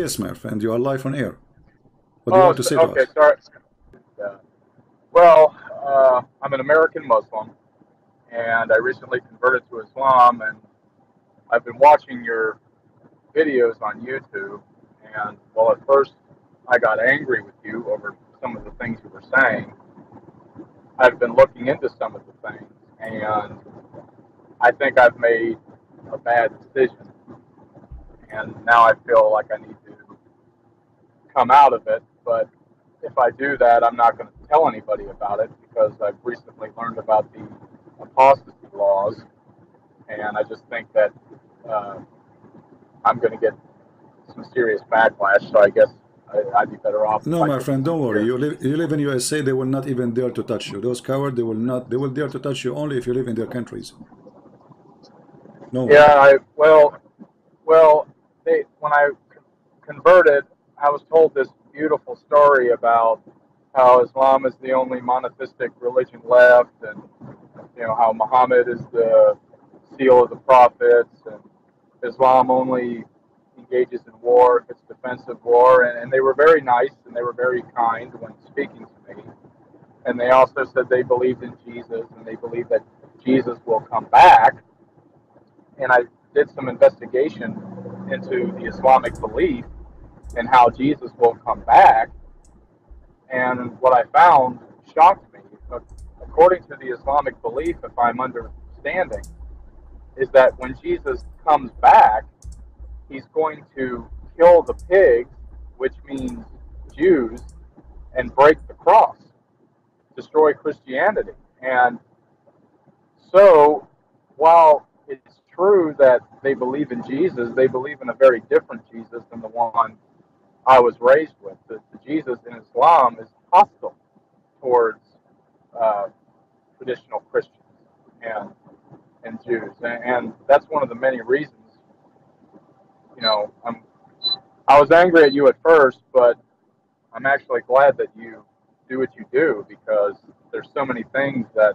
Yes, my friend, you are live on air. What do you Oh, want to say to okay, us? sorry. Yeah. Well, I'm an American Muslim, and I recently converted to Islam, and I've been watching your videos on YouTube. And well, at first I got angry with you over some of the things you were saying. I've been looking into some of the things, and I think I've made a bad decision, and now I feel like I need to come out of it. But if I do that, I'm not going to tell anybody about it because I've recently learned about the apostasy laws, and I just think that uh, I'm going to get some serious backlash. So I guess I'd be better off if No, I my couldn't friend, don't speak worry. here. You live in USA, they will not even dare to touch you. Those cowards, they will not, they will dare to touch you only if you live in their countries. Don't Yeah, worry. well, when I converted, I was told this beautiful story about how Islam is the only monotheistic religion left, and how Muhammad is the seal of the prophets, and Islam only engages in war if it's defensive war, and they were very nice and they were very kind when speaking to me. And they also said they believed in Jesus and they believe that Jesus will come back. And I did some investigation into the Islamic belief and how Jesus will come back. And what I found shocked me. According to the Islamic belief, if I'm understanding, is that when Jesus comes back, he's going to kill the pigs, which means Jews, and break the cross, destroy Christianity. And so, while it's true that they believe in Jesus, they believe in a very different Jesus than the one I was raised with. The Jesus in Islam is hostile towards uh, traditional Christians and Jews, and that's one of the many reasons. I was angry at you at first, but I'm actually glad that you do what you do because there's so many things that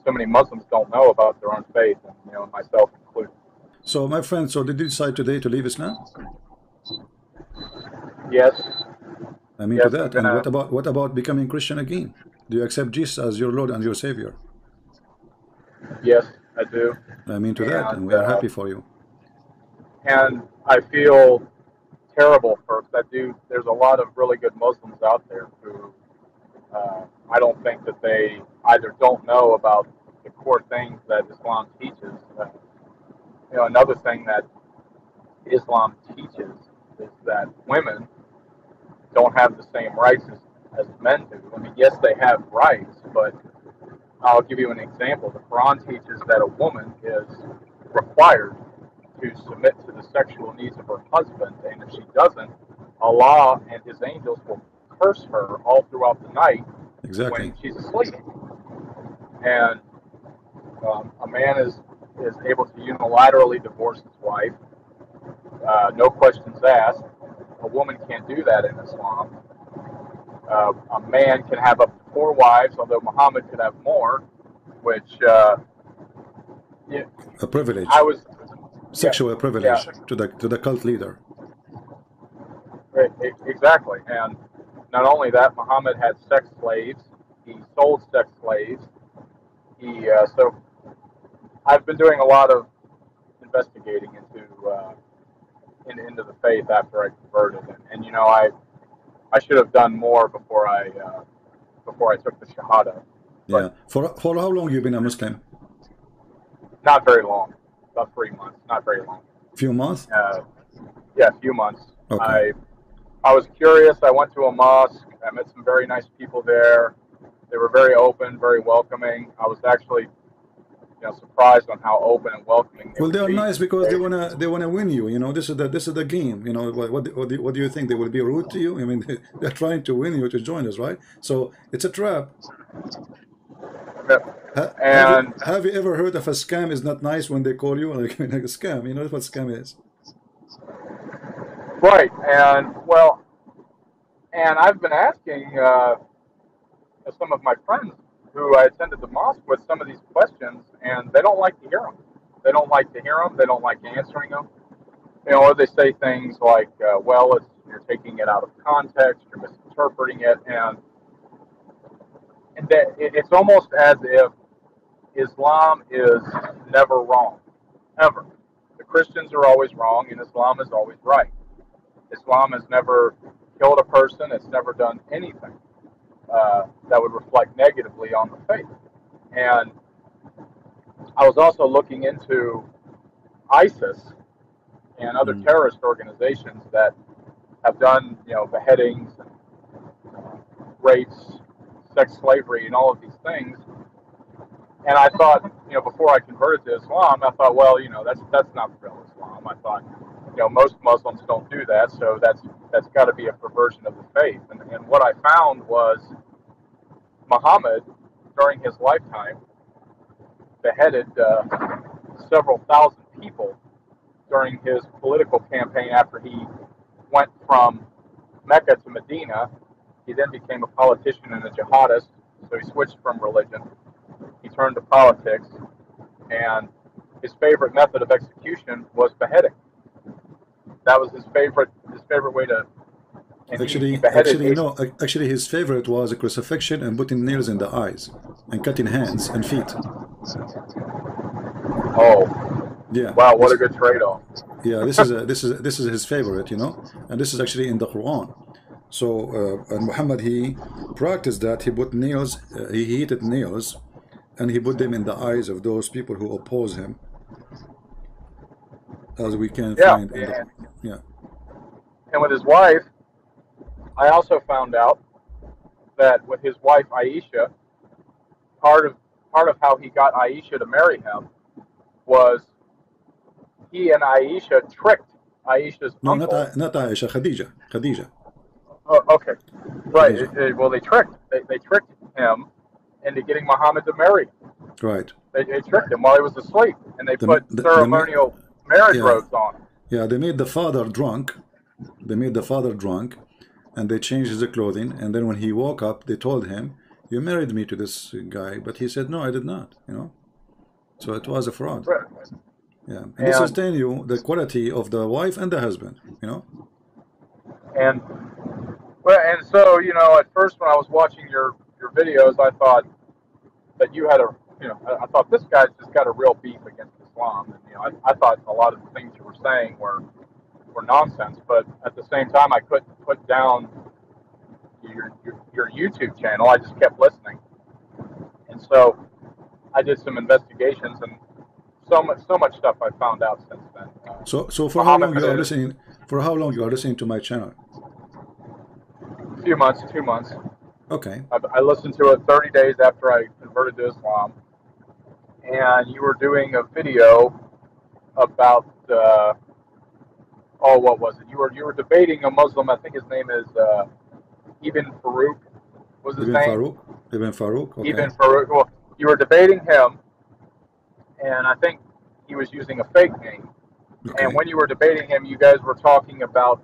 so many Muslims don't know about their own faith, and myself included. So, my friend, so did you decide today to leave Islam? Yes, I mean to yes, I'm that. And gonna. what about becoming Christian again? Do you accept Jesus as your Lord and your Savior? Yes, I do, I mean to that, and and we are happy for you. I feel terrible for that dude. There's a lot of really good Muslims out there who I don't think that they either don't know about the core things that Islam teaches. Another thing that Islam teaches is that women don't have the same rights as men do. I mean, yes, they have rights, but I'll give you an example. The Quran teaches that a woman is required to submit to the sexual needs of her husband, and if she doesn't, Allah and His angels will curse her all throughout the night when Exactly. she's asleep. And a man is able to unilaterally divorce his wife, no questions asked. A woman can't do that in Islam. A man can have up to four wives, although Muhammad could have more, which yeah, A I privilege, was, yeah, sexual yeah, privilege to the cult leader. exactly. And not only that, Muhammad had sex slaves. He sold sex slaves. So I've been doing a lot of investigating into the faith after I converted, and I should have done more before I took the Shahada, but Yeah. For how long you been a Muslim? not very long, about 3 months, not very long. Few months? Uh, yeah, a few months. Okay. I was curious. I went to a mosque. I met some very nice people there. They were very open, very welcoming. I was actually, surprised on how open and welcoming they Well, they would are be. nice because they wanna win you. You know, this is the game. You know, what do you think they will be rude to you? I mean, they're trying to win you to join us, right? So it's a trap. Ha, have you And have you ever heard of a scam is not nice when they call you like a scam? You know what scam is? right, and well, and I've been asking some of my friends who I attended the mosque with some of these questions, and they don't like to hear them. They don't like to hear them. They don't like answering them. or they say things like, well, you're taking it out of context, you're misinterpreting it, and that it's almost as if Islam is never wrong, ever. The Christians are always wrong, and Islam is always right. Islam has never killed a person, it's never done anything that would reflect negatively on the faith. And I was also looking into ISIS and other terrorist organizations that have done, beheadings, and rapes, sex slavery, and all of these things. And I thought, before I converted to Islam, I thought, well, that's not real Islam. I thought, most Muslims don't do that, so that's got to be a perversion of the faith. And what I found was Muhammad, during his lifetime, beheaded several thousand people during his political campaign after he went from Mecca to Medina. He then became a politician and a jihadist, so he switched from religion. He turned to politics, and his favorite method of execution was beheading. That was his favorite way to. And he beheaded actually, his favorite was a crucifixion and putting nails in the eyes and cutting hands and feet. Oh, yeah! Wow, what a good trade-off. Yeah, this is his favorite, and this is actually in the Quran. So, and Muhammad, he practiced that. He put nails, he heated nails, and he put them in the eyes of those people who oppose him, as we can find in the, And with his wife, I also found out that with his wife Aisha, part of how he got Aisha to marry him was he and Aisha tricked Aisha's uncle. Not Aisha, Khadija. Oh, okay, right. Well, they tricked him into getting Muhammad to marry him. Right. They tricked him while he was asleep, and they put ceremonial marriage robes on him. Yeah, they made the father drunk. And they changed his clothing. And then when he woke up, they told him, "You married me to this guy," but he said, "No, I did not." So it was a fraud. Right. Yeah, and this is telling you the quality of the wife and the husband. And so at first when I was watching your videos, I thought that you had I thought this guy's just got a real beef against Islam, and I thought a lot of the things you were saying were nonsense, but at the same time I couldn't put down your YouTube channel. I just kept listening, and so I did some investigations, and so much stuff I found out since then. So for how long you are listening? For how long you are listening to my channel? A few months, 2 months. Okay. I listened to it 30 days after I converted to Islam, and you were doing a video about what was it? You were debating a Muslim. I think his name is Ibn Farouk. Was his name? Ibn Farouk. Okay. Ibn Farouk. Well, you were debating him, and I think he was using a fake name. Okay. And when you were debating him, you guys were talking about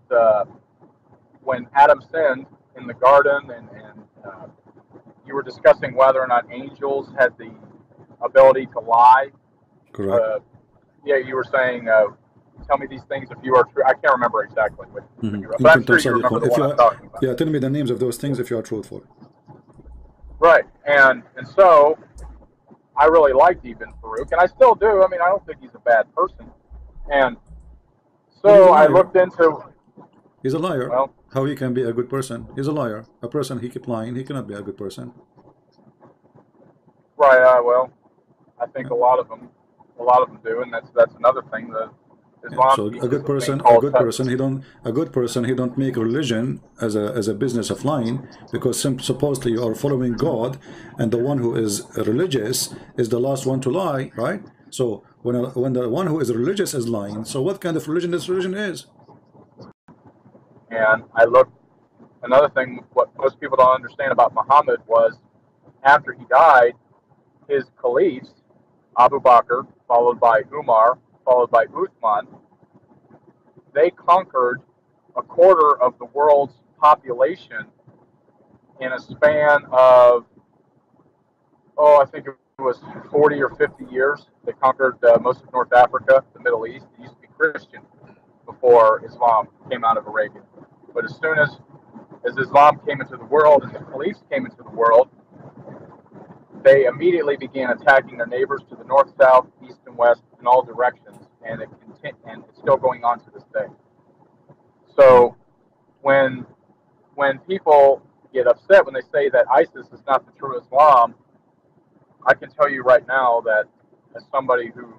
when Adam sinned in the garden, and you were discussing whether or not angels had the ability to lie. Correct. You were saying, tell me these things if you are true. I can't remember exactly what you were, but I'm sure you remember the one I'm talking about. Yeah, tell me the names of those things if you are truthful. Right, and so I really liked Ibn Farouk, and I still do. I mean, I don't think he's a bad person. And so I looked into... He's a liar. Well, how he can be a good person? He's a liar. A person, he keep lying. He cannot be a good person. Right, well, I think a lot of them do, and that's another thing. So a good person, he don't make religion as a business of lying, because supposedly you are following God, and the one who is religious is the last one to lie, right? So when the one who is religious is lying, so what kind of religion this religion is? And I looked. Another thing, what most people don't understand about Muhammad was, after he died, his caliphs, Abu Bakr, followed by Umar, followed by Uthman, they conquered a quarter of the world's population in a span of, I think it was 40 or 50 years. They conquered most of North Africa, the Middle East. It used to be Christian. before Islam came out of Arabia. But as soon as Islam came into the world and the caliphs came into the world, they immediately began attacking their neighbors to the north, south, east, and west in all directions, and it's still going on to this day. So when people get upset when they say that ISIS is not the true Islam, I can tell you right now that as somebody who,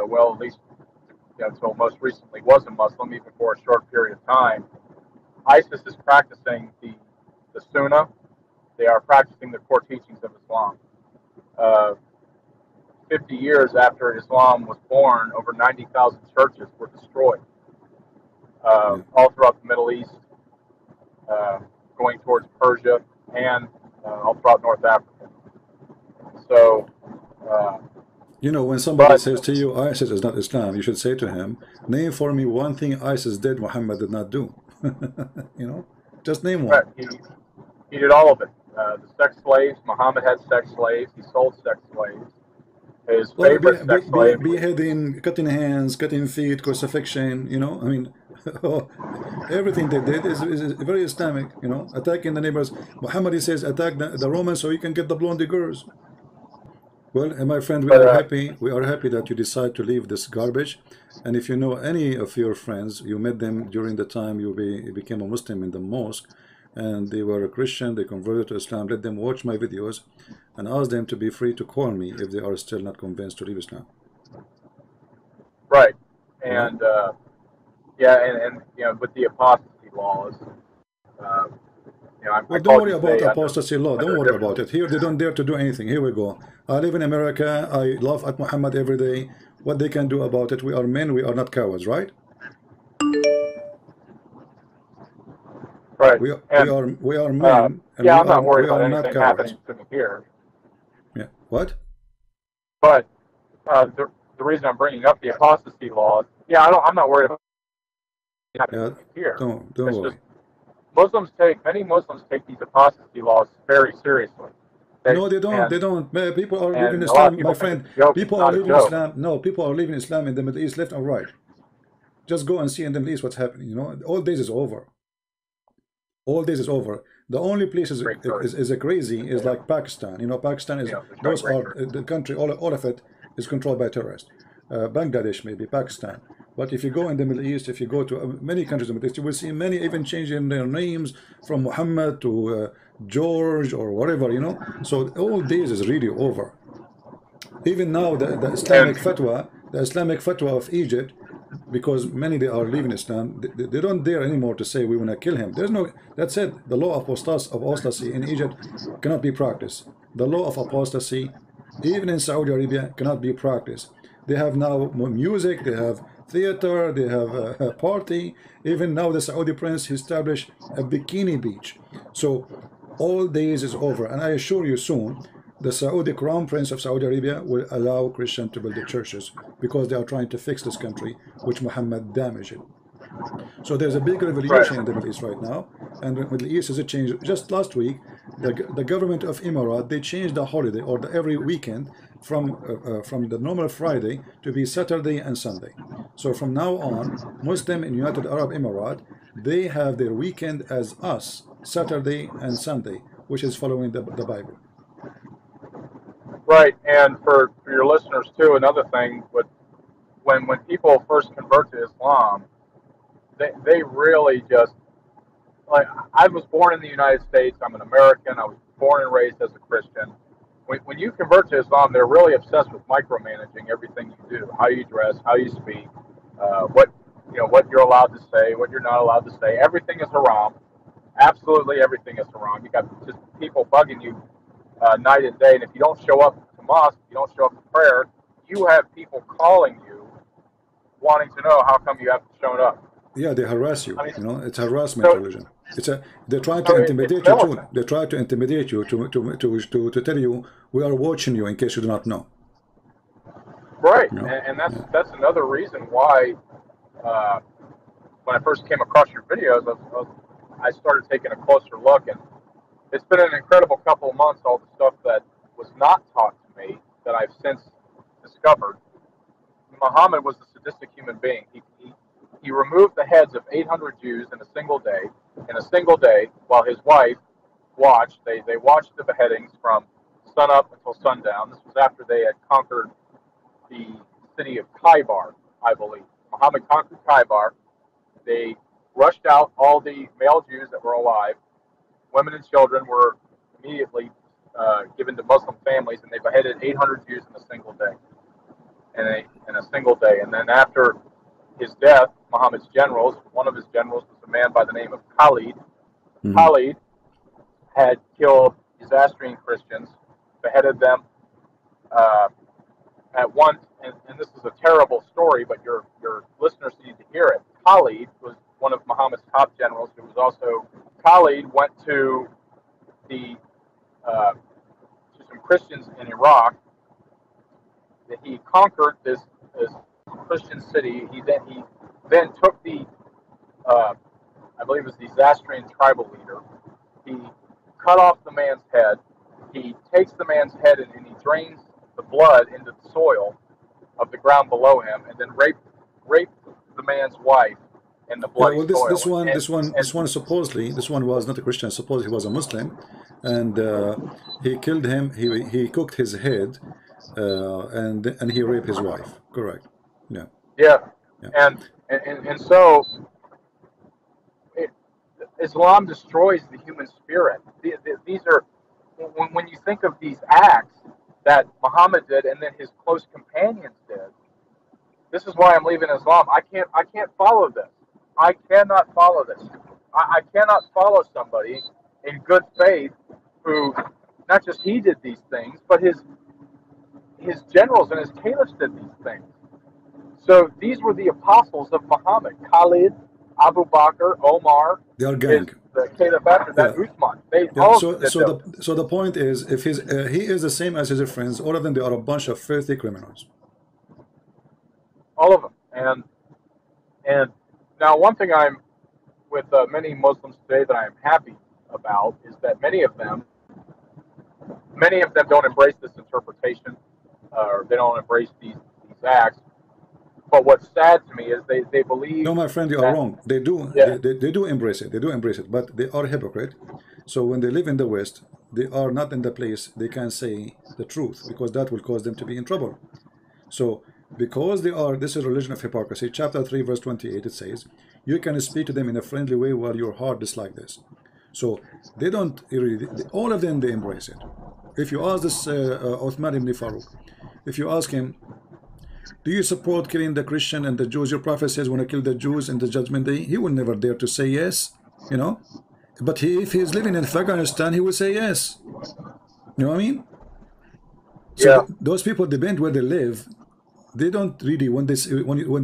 well, at least until most recently was a Muslim, even for a short period of time, ISIS is practicing the Sunnah. They are practicing the core teachings of Islam. 50 years after Islam was born, over 90,000 churches were destroyed all throughout the Middle East, going towards Persia, and all throughout North Africa. So, when somebody says to you, ISIS is not Islam, you should say to him, name for me one thing ISIS did Muhammad did not do. Just name one. Right. He did all of it. The sex slaves, Muhammad had sex slaves, he sold sex slaves. His favorite sex slave. Beheading, cutting hands, cutting feet, crucifixion, everything they did is very Islamic, attacking the neighbors. Muhammad, he says, attack the Romans so you can get the blonde girls. Well, my friend, we are happy that you decide to leave this garbage. And if you know any of your friends, you met them during the time you became a Muslim in the mosque, and they were a Christian, they converted to Islam, let them watch my videos and ask them to be free to call me if they are still not convinced to leave Islam. Right. And and with the apostasy laws, well, don't worry about apostasy law. Don't worry about it. Here, they don't dare to do anything. Here we go. I live in America. I laugh at Muhammad every day. What they can do about it? We are men. We are not cowards, right? Right. We are men. And I'm not worried about anything happening to me here. Yeah. What? But the reason I'm bringing up the apostasy laws, I'm not worried about happening here. Don't worry. Many Muslims take these apostasy laws very seriously. No, they don't. They don't. People are leaving Islam, my friend. People are leaving Islam. No, people are leaving Islam in the Middle East, left and right. Just go and see in the Middle East what's happening. All days is over. All days is over. The only place is crazy is like Pakistan. Pakistan is those are the country. All of it is controlled by terrorists. Bangladesh, maybe Pakistan. But if you go in the Middle East, if you go to many countries in the Middle East, you will see many even changing their names from Muhammad to George or whatever, So all days is really over. Even now, the Islamic fatwa of Egypt, because many they are leaving Islam, they don't dare anymore to say we want to kill him. There's no. That's it. The law of apostasy in Egypt cannot be practiced. The law of apostasy, even in Saudi Arabia, cannot be practiced. They have now music. They have theater, they have a party. Even now the Saudi prince established a bikini beach. So all days is over, and I assure you soon the Saudi crown prince of Saudi Arabia will allow Christians to build the churches because they are trying to fix this country which Muhammad damaged it. So there's a big revolution in the Middle East right now, and the Middle East is a change. Just last week the government of Emirat, they changed the holiday or every weekend from the normal Friday to be Saturday and Sunday. So from now on, Muslim in United Arab Emirates, they have their weekend as us, Saturday and Sunday, which is following the Bible. Right, and for your listeners too, another thing, when people first convert to Islam, they really just, like, I was born in the United States, I'm an American, I was born and raised as a Christian. When you convert to Islam, they're really obsessed with micromanaging everything you do, how you dress, how you speak, what you're allowed to say, what you're not allowed to say. Everything is haram. Absolutely everything is haram. You got just people bugging you night and day, and if you don't show up to mosque, you don't show up to prayer, you have people calling you, wanting to know how come you haven't shown up. Yeah, they harass you. It's harassment religion. They're trying to intimidate you too. They try to intimidate you to tell you we are watching you in case you do not know. Right, and that's another reason why when I first came across your videos, I started taking a closer look, and it's been an incredible couple of months. All the stuff that was not taught to me that I've since discovered. Muhammad was a sadistic human being. he removed the heads of 800 Jews in a single day. In a single day, while his wife watched, they watched the beheadings from sunup until sundown. This was after they had conquered the city of Khaybar, I believe. Muhammad conquered Khaybar. They rushed out all the male Jews that were alive. Women and children were immediately given to Muslim families, and they beheaded 800 Jews in a single day. In a single day. And then after his death, Muhammad's generals, one of his generals was a man by the name of Khalid. Khalid had killed Zoroastrian Christians, beheaded them at once, and this is a terrible story, but your listeners need to hear it. Khalid was one of Muhammad's top generals, who was also, Khalid went to the to some Christians in Iraq. That he conquered this Christian city. He then took the I believe it was the Zoroastrian tribal leader. He cut off the man's head. He takes the man's head and he drains the blood into the soil of the ground below him, and then raped the man's wife in the bloody soil. This one supposedly, this one was not a Christian. Supposedly he was a Muslim, and he killed him. He cooked his head, and he raped his wife. Correct. Yeah. Yeah. And so Islam destroys the human spirit. These are, when you think of these acts that Muhammad did and then his close companions did, this is why I'm leaving Islam. I can't follow this. I cannot follow this. I cannot follow somebody in good faith who, not just he did these things, but his generals and his caliphs did these things. So these were the apostles of Muhammad: Khalid, Abu Bakr, Omar. They are gang. The caliph after that, Uthman. So the point is, if he is the same as his friends, all of them, they are a bunch of filthy criminals. All of them. And now, one thing I'm with many Muslims today that I am happy about is that many of them don't embrace this interpretation, or they don't embrace these acts. But what's sad to me is they believe. No, my friend, you are wrong. They do. Yeah. They do embrace it. They do embrace it. But they are hypocrite. So when they live in the West, they are not in the place they can say the truth, because that will cause them to be in trouble. So because they are, this is a religion of hypocrisy. Chapter 3, verse 28, it says, you can speak to them in a friendly way while your heart dislikes this. So they don't really, all of them, they embrace it. If you ask this Uthman ibn Farouk, if you ask him, do you support killing the Christian and the Jews? Your prophet says, when I kill the Jews in the judgment day, he will never dare to say yes, you know. But if he is living in Afghanistan, he will say yes. You know what I mean? So yeah. Those people depend where they live. They don't really, when they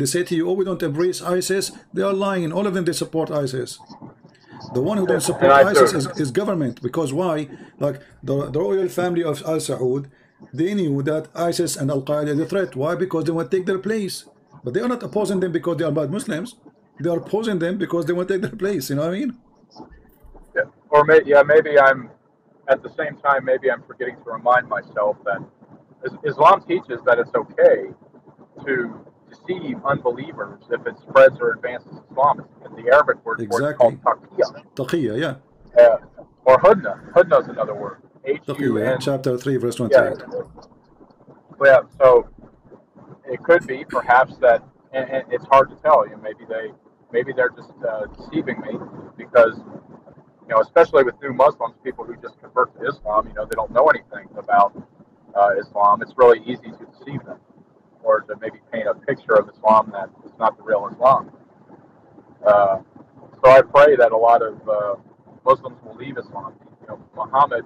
say to you, oh, we don't embrace ISIS, they are lying. All of them, they support ISIS. The one who don't support ISIS is government. Because why? Like the royal family of Al Saud, they knew that ISIS and Al-Qaeda is a threat. Why? Because they want to take their place. But they are not opposing them because they are bad Muslims. They are opposing them because they want to take their place. You know what I mean? Yeah. Or maybe I'm, at the same time, maybe I'm forgetting to remind myself that Islam teaches that it's okay to deceive unbelievers if it spreads or advances Islam. And the Arabic word for it is called taqiyya. Taqiyya, yeah. Or hudna. Hudna is another word. Taqiyya, chapter 3, verse 28. Yeah, so it could be perhaps that, and it's hard to tell. You know, maybe they're just deceiving me, because especially with new Muslims, people who just convert to Islam, they don't know anything about Islam. It's really easy to deceive them, or to maybe paint a picture of Islam that is not the real Islam. So I pray that a lot of Muslims will leave Islam. Muhammad,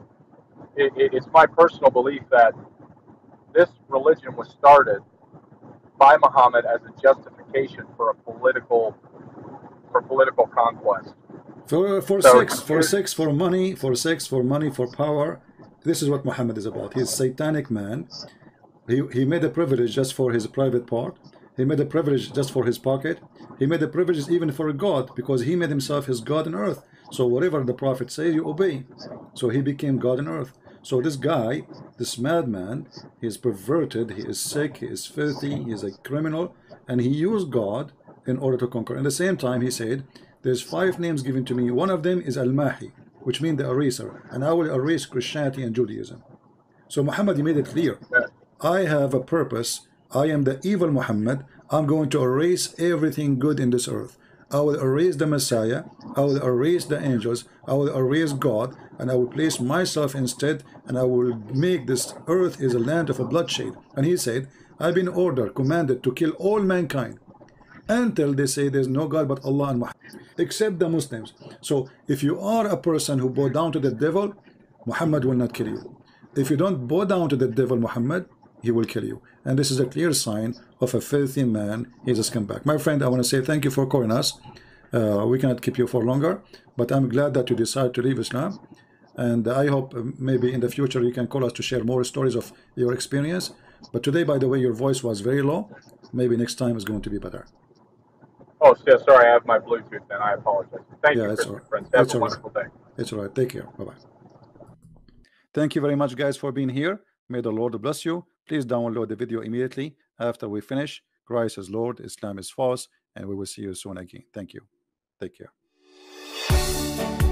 it's my personal belief that this religion was started by Muhammad as a justification for political conquest. For money, for power. This is what Muhammad is about. He's a satanic man. He made a privilege just for his private part. He made a privilege just for his pocket. He made a privilege even for God, because he made himself his God on earth. So whatever the prophet says, you obey. So he became God on earth. So this guy, this madman, he is perverted, he is sick, he is filthy, he is a criminal, and he used God in order to conquer. At the same time, he said, there's 5 names given to me. One of them is Al-Mahi, which means the eraser, and I will erase Christianity and Judaism. So Muhammad, he made it clear. I have a purpose. I am the evil Muhammad. I'm going to erase everything good in this earth. I will erase the Messiah. I will erase the angels. I will erase God, and I will place myself instead, and I will make this earth is a land of a bloodshed. And he said, I've been ordered, commanded to kill all mankind until they say there's no God but Allah and Muhammad, except the Muslims. So if you are a person who bow down to the devil, Muhammad will not kill you. If you don't bow down to the devil Muhammad, he will kill you. And this is a clear sign of a filthy man. He's a scumbag. My friend, I want to say thank you for calling us. We cannot keep you for longer, but I'm glad that you decided to leave Islam. And I hope maybe in the future you can call us to share more stories of your experience. But today, by the way, your voice was very low. Maybe next time is going to be better. Oh, yeah, sorry, I have my Bluetooth and I apologize. Thank you, Christian friends. Have a wonderful day. It's all right. Take care. Bye-bye. Thank you very much, guys, for being here. May the Lord bless you. Please download the video immediately after we finish. Christ is Lord, Islam is false, and we will see you soon again. Thank you. Take care.